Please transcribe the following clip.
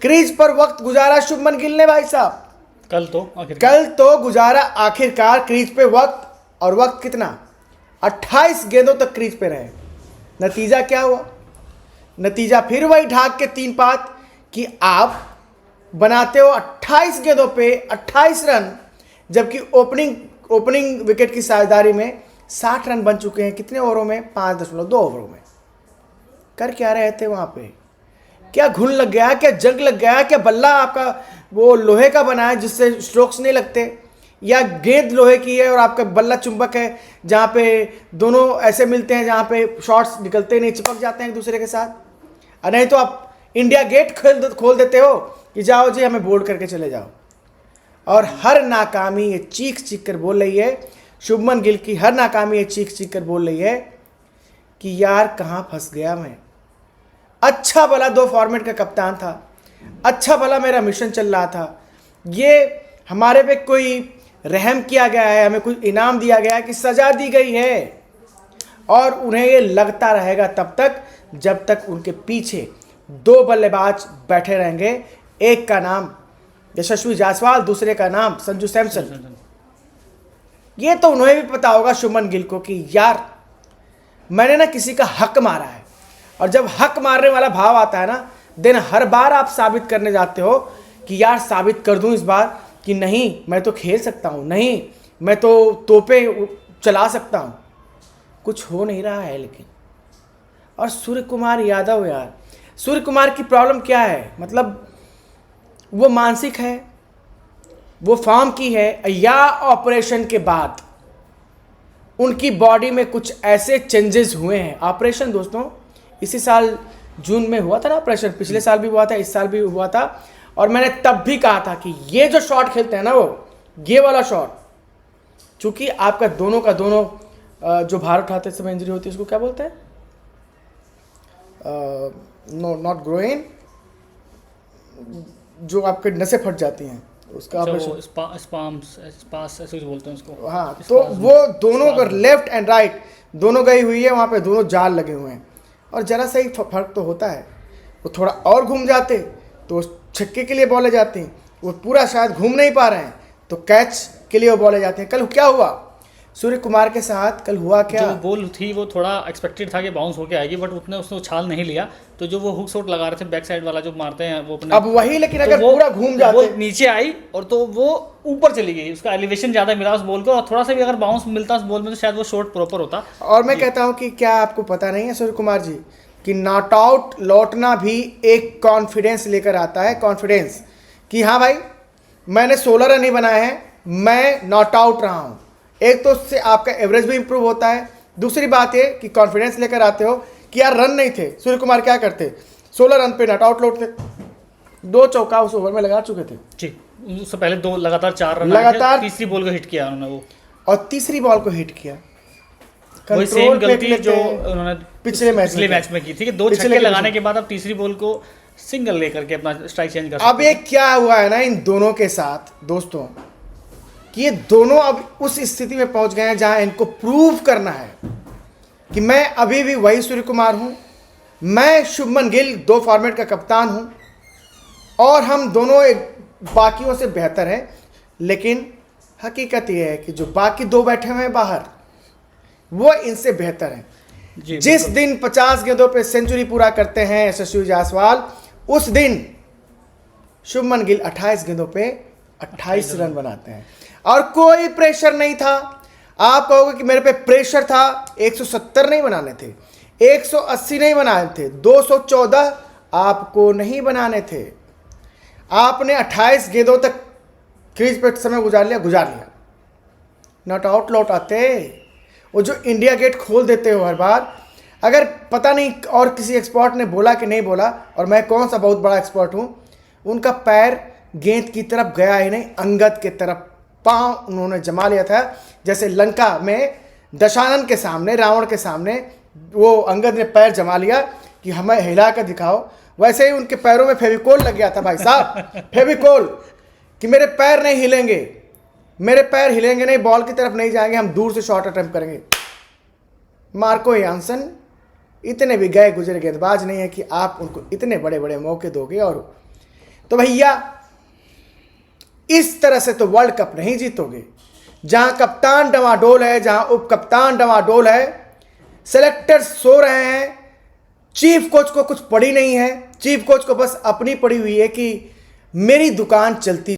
Crease पर वक्त गुजारा शुभमन गिल ने भाई साहब। कल तो गुजारा आखिरकार क्रीज पे वक्त, और वक्त कितना, 28 गेंदों तक क्रीज पे रहे। नतीजा क्या हुआ? नतीजा फिर वही ढाक के 3 पात कि आप बनाते हो 28 गेंदों पे 28 रन, जबकि ओपनिंग विकेट की साझेदारी में 60 रन बन चुके हैं। कितने ओवरों में? 5.2 ओवरों में। कर क्या रहे थे वहां पे? क्या घुन लग गया? क्या जंग लग गया? क्या बल्ला आपका वो लोहे का बना है जिससे स्ट्रोक्स नहीं लगते, या गेंद लोहे की है और आपका बल्ला चुंबक है जहां पे दोनों ऐसे मिलते हैं जहां पे शॉट्स निकलते नहीं, चिपक जाते हैं एक दूसरे के साथ? और नहीं तो आप इंडिया गेट खोल देते हो कि जाओ जी हमें बोल्ड करके चले जाओ। और हर नाकामी ये चीख चीख कर बोल रही है, शुभमन गिल की हर नाकामी ये चीख चीख कर बोल रही है कि यार कहाँ फंस गया मैं। अच्छा भला 2 फॉर्मेट का कप्तान था, अच्छा भला मेरा मिशन चल रहा था, ये हमारे पे कोई रहम किया गया है, हमें कोई इनाम दिया गया है कि सजा दी गई है, और उन्हें ये लगता रहेगा तब तक जब तक उनके पीछे 2 बल्लेबाज बैठे रहेंगे। एक का नाम यशस्वी जायसवाल, दूसरे का नाम संजू सैमसन। ये तो उन्हें भी पता होगा शुभमन गिल को कि यार मैंने ना किसी का हक मारा है, और जब हक मारने वाला भाव आता है ना, देन हर बार आप साबित करने जाते हो कि यार साबित कर दूं इस बार कि नहीं मैं तो खेल सकता हूं, नहीं मैं तो तोपे चला सकता हूं। कुछ हो नहीं रहा है लेकिन। और सूर्य कुमार यादव, यार सूर्य कुमार की प्रॉब्लम क्या है? मतलब वो मानसिक है, वो फॉर्म की है, या ऑपरेशन के बाद उनकी बॉडी में कुछ ऐसे चेंजेस हुए हैं? ऑपरेशन दोस्तों इसी साल जून में हुआ था ना ऑपरेशन, पिछले साल भी हुआ था, इस साल भी हुआ था। और मैंने तब भी कहा था कि ये जो शॉट खेलते हैं ना, वो ये वाला शॉट, चूंकि आपका दोनों का दोनों जो भार उठाते समय इंजरी होती है उसको क्या बोलते हैं? नो नॉट ग्रोइन, जो आपके नसें फट जाती हैं उसका ऑपरेशन, स्पास ऐसे कुछ बोलते हैं उसको। हाँ, तो वो दोनों का लेफ्ट एंड राइट दोनों गई हुई है, वहाँ पे दोनों जाल लगे हुए हैं। और जरा सा ही फर्क तो होता है, वो थोड़ा और घूम जाते तो छक्के के लिए बॉले जाती हैं, वो पूरा शायद घूम नहीं पा रहे हैं तो कैच के लिए वो बॉले जाते हैं। कल क्या हुआ सूर्य कुमार के साथ? कल हुआ क्या? जो बॉल थी वो थोड़ा एक्सपेक्टेड था कि बाउंस होके आएगी, बट उसने उछाल नहीं लिया। तो जो वो हुक शॉट लगा रहे थे बैक साइड वाला जो मारते हैं वो अपने, अब वही, लेकिन तो अगर पूरा घूम जाते, वो नीचे आई और तो वो ऊपर चली गई, उसका एलिवेशन ज़्यादा मिला उस बॉल को, और थोड़ा सा भी अगर बाउंस मिलता उस बॉल में तो शायद वो शॉट प्रॉपर होता। और मैं कहता हूँ कि क्या आपको पता नहीं है सूर्य कुमार जी कि नॉट आउट लौटना भी एक कॉन्फिडेंस लेकर आता है। कॉन्फिडेंस कि हाँ भाई मैंने 16 रन ही बनाए हैं, मैं नॉट आउट रहा हूँ। एक तो उससे आपका एवरेज भी इंप्रूव होता है, दूसरी बात ये कि कॉन्फिडेंस लेकर आते हो कि यार रन नहीं थे। सूर्य कुमार क्या करते? 16 रन पे नॉट आउट लौटते, 2 चौका उस ओवर में लगा चुके थे। जी, उससे पहले 2 लगातार 4 रन लगातार, तीसरी बॉल को हिट किया उन्होंने वो, और तीसरी बॉल को हिट किया। वही सेम गलती जो उन्होंने पिछले मैच में की थी कि 2 छक्के लगाने के बाद अब तीसरी बॉल को सिंगल लेकर के अपना स्ट्राइक चेंज कर सकते। अब ये क्या हुआ है ना इन दोनों के साथ दोस्तों, कि ये दोनों अब उस स्थिति में पहुंच गए हैं जहां इनको प्रूव करना है कि मैं अभी भी वही सूर्य कुमार हूं, मैं शुभमन गिल 2 फॉर्मेट का कप्तान हूं, और हम दोनों एक बाकियों से बेहतर हैं। लेकिन हकीकत यह है कि जो बाकी 2 बैठे हुए हैं बाहर, वो इनसे बेहतर हैं। जिस दिन 50 गेंदों पे सेंचुरी पूरा करते हैं यशस्वी जायसवाल, उस दिन शुभमन गिल 28 गेंदों पे 28 रन बनाते हैं, और कोई प्रेशर नहीं था। आप कहोगे कि मेरे पे प्रेशर था, 170 नहीं बनाने थे, 180 नहीं बनाने थे, 214 आपको नहीं बनाने थे। आपने 28 गेंदों तक क्रीज पे समय गुजार लिया। नॉट आउट लौट आते, वो जो इंडिया गेट खोल देते हो हर बार। अगर पता नहीं और किसी एक्सपर्ट ने बोला कि नहीं बोला, और मैं कौन सा बहुत बड़ा एक्सपर्ट हूँ, उनका पैर गेंद की तरफ गया ही नहीं, अंगद के तरफ पांव उन्होंने जमा लिया था। जैसे लंका में दशानन के सामने, रावण के सामने वो अंगद ने पैर जमा लिया कि हमें हिला कर दिखाओ, वैसे ही उनके पैरों में फेविकोल लग गया था भाई साहब। फेविकोल कि मेरे पैर नहीं हिलेंगे, मेरे पैर हिलेंगे नहीं, बॉल की तरफ नहीं जाएंगे, हम दूर से शॉट अटेम्प्ट करेंगे। मार्को यानसन इतने भी गए गुजरे गेंदबाज नहीं है कि आप उनको इतने बड़े बड़े मौके दोगे। और तो भैया इस तरह से तो वर्ल्ड कप नहीं जीतोगे। जहां कप्तान डवाडोल है, जहां उप कप्तान डवाडोल है, सेलेक्टर्स सो रहे हैं, चीफ कोच को कुछ पड़ी नहीं है, चीफ कोच को बस अपनी पड़ी हुई है कि मेरी दुकान चलती